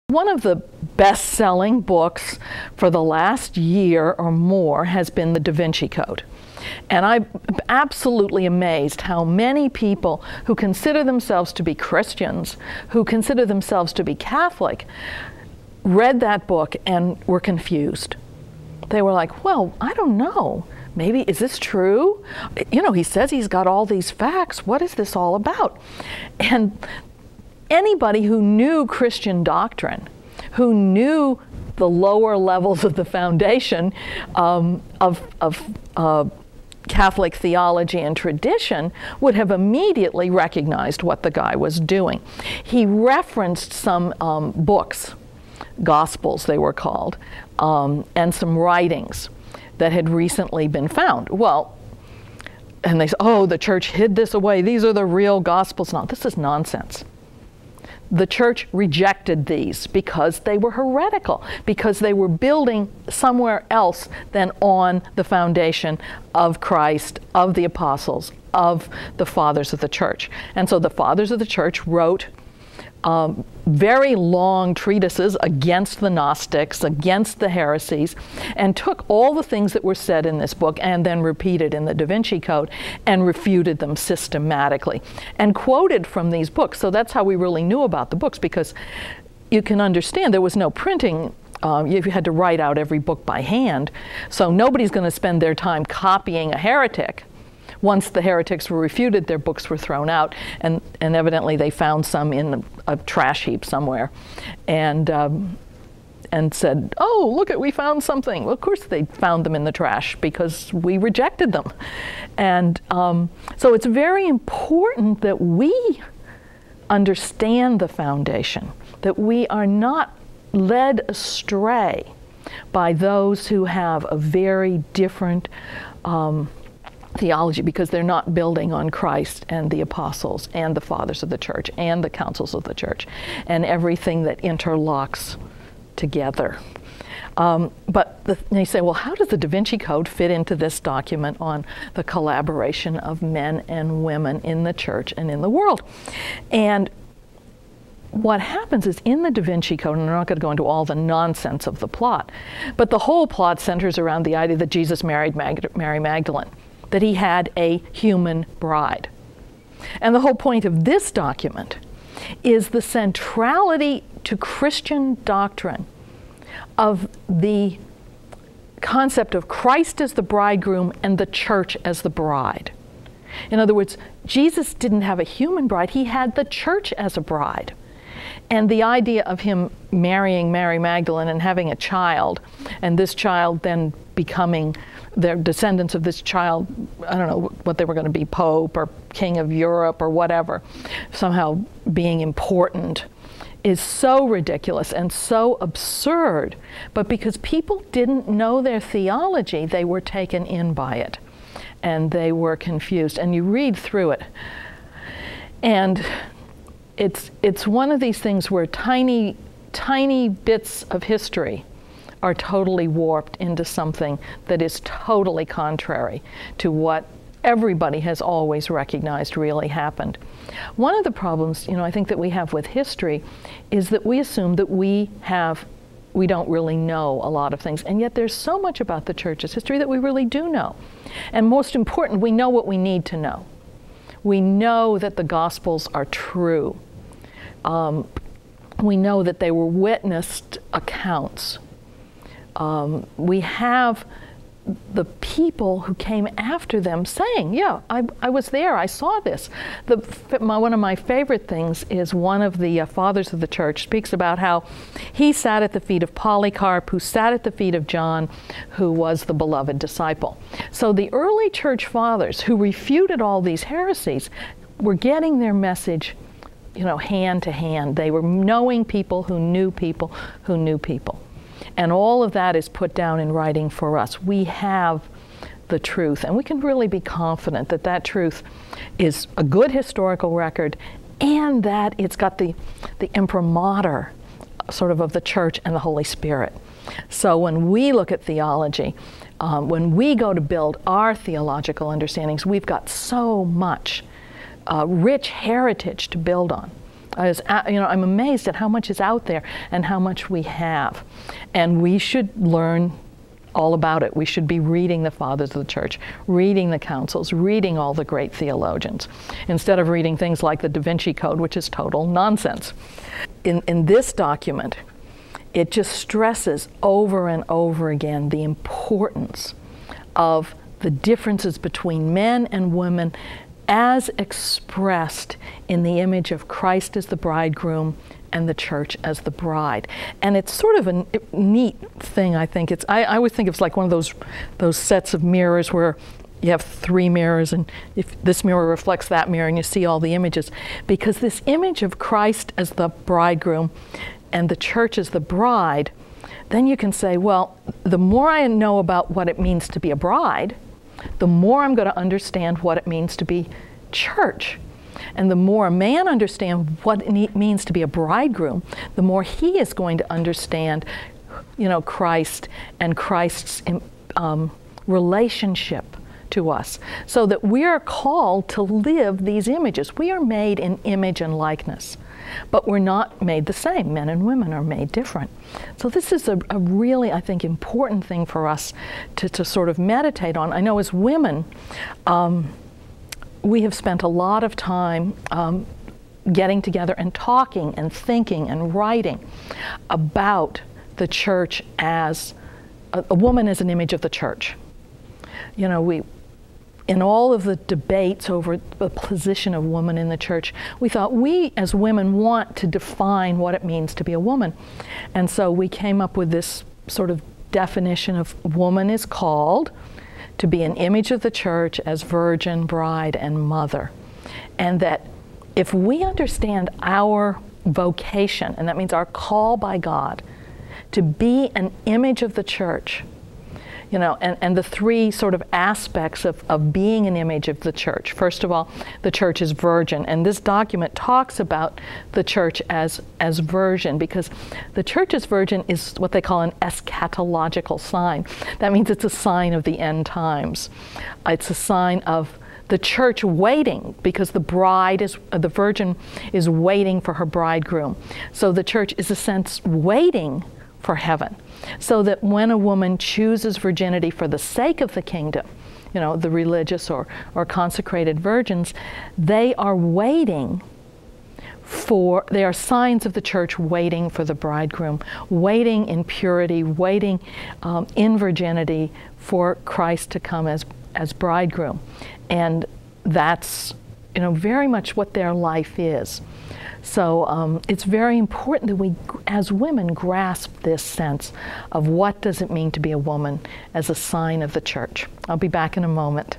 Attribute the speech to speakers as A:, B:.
A: One of the best-selling books for the last year or more has been the Da Vinci Code. And I'm absolutely amazed how many people who consider themselves to be Christians, who consider themselves to be Catholic, read that book and were confused. They were like, well, I don't know. Maybe, is this true? You know, he says he's got all these facts. What is this all about? And anybody who knew Christian doctrine, who knew the lower levels of the foundation of Catholic theology and tradition, would have immediately recognized what the guy was doing. He referenced some books, Gospels they were called, and some writings that had recently been found. Well, and they said, oh, the church hid this away. These are the real Gospels. No, this is nonsense. The church rejected these because they were heretical, because they were building somewhere else than on the foundation of Christ, of the apostles, of the fathers of the church. And so the fathers of the church wrote very long treatises against the Gnostics, against the heresies, and took all the things that were said in this book and then repeated in the Da Vinci Code and refuted them systematically and quoted from these books. So that's how we really knew about the books, because you can understand there was no printing. You had to write out every book by hand. So nobody's going to spend their time copying a heretic. Once the heretics were refuted, their books were thrown out, and evidently they found some in a trash heap somewhere, and said, oh, look, we found something. Well, of course they found them in the trash because we rejected them. And so it's very important that we understand the foundation, that we are not led astray by those who have a very different theology, because they're not building on Christ and the apostles and the fathers of the church and the councils of the church and everything that interlocks together. But you say, well, how does the Da Vinci Code fit into this document on the collaboration of men and women in the church and in the world? And what happens is, in the Da Vinci Code, and I'm not going to go into all the nonsense of the plot, but the whole plot centers around the idea that Jesus married Mary Magdalene, that he had a human bride. And the whole point of this document is the centrality to Christian doctrine of the concept of Christ as the bridegroom and the church as the bride. In other words, Jesus didn't have a human bride, he had the church as a bride. And the idea of him marrying Mary Magdalene and having a child, and this child then becoming the descendants of this child, I don't know what they were going to be, Pope or King of Europe or whatever, somehow being important, is so ridiculous and so absurd. But because people didn't know their theology, they were taken in by it, and they were confused. And you read through it, and it's one of these things where tiny bits of history are totally warped into something that is totally contrary to what everybody has always recognized really happened. One of the problems, I think that we have with history is that we assume that we don't really know a lot of things, and yet there's so much about the church's history that we really do know. And most important, we know what we need to know. We know that the Gospels are true. We know that they were witnessed accounts. We have the people who came after them saying, yeah, I was there, I saw this. One of my favorite things is one of the fathers of the church speaks about how he sat at the feet of Polycarp, who sat at the feet of John, who was the beloved disciple. So the early church fathers who refuted all these heresies were getting their message, hand to hand. They were knowing people who knew people who knew people. And all of that is put down in writing for us. We have the truth, and we can really be confident that that truth is a good historical record, and that it's got the imprimatur sort of the church and the Holy Spirit. So when we look at theology, when we go to build our theological understandings, we've got so much rich heritage to build on. I'm amazed at how much is out there and how much we have. And we should learn all about it. We should be reading the fathers of the church, reading the councils, reading all the great theologians, instead of reading things like the Da Vinci Code, which is total nonsense. In this document, it just stresses over and over again the importance of the differences between men and women as expressed in the image of Christ as the bridegroom and the church as the bride. And it's sort of a neat thing, I think. I always think it's like one of those sets of mirrors where you have 3 mirrors, and if this mirror reflects that mirror, and you see all the images. Because this image of Christ as the bridegroom and the church as the bride, then you can say, well, the more I know about what it means to be a bride, the more I'm going to understand what it means to be church. And the more a man understands what it means to be a bridegroom, the more he is going to understand, Christ and Christ's relationship to us. So that we are called to live these images. We are made in image and likeness, but we're not made the same. Men and women are made different. So this is a really, I think, important thing for us to sort of meditate on. I know as women, we have spent a lot of time getting together and talking and thinking and writing about the church as a woman as an image of the church. In all of the debates over the position of woman in the church, we thought we as women want to define what it means to be a woman. And so we came up with this sort of definition of woman is called to be an image of the church as virgin, bride, and mother. And that if we understand our vocation, and that means our call by God to be an image of the church, and the 3 sort of aspects of being an image of the church. First of all, the church is virgin, and this document talks about the church as virgin, because the church as virgin is what they call an eschatological sign. That means it's a sign of the end times. It's a sign of the church waiting, because the virgin is waiting for her bridegroom. So the church is, in a sense, waiting for heaven. So that when a woman chooses virginity for the sake of the kingdom, the religious or consecrated virgins, they are signs of the church waiting for the bridegroom, waiting in purity, waiting in virginity for Christ to come as bridegroom. And that's, very much what their life is. So it's very important that we, as women, grasp this sense of what does it mean to be a woman as a sign of the church. I'll be back in a moment.